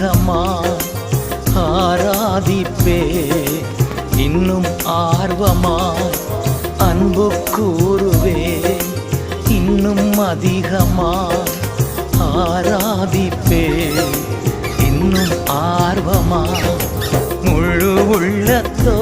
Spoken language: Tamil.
அதிகமா ஆராதிப்பே இன்னும் ஆர்வமா அன்பு கூறுவே இன்னும் அதிகமா ஆராதிப்பே இன்னும் ஆர்வமா முழு உள்ளத்தோ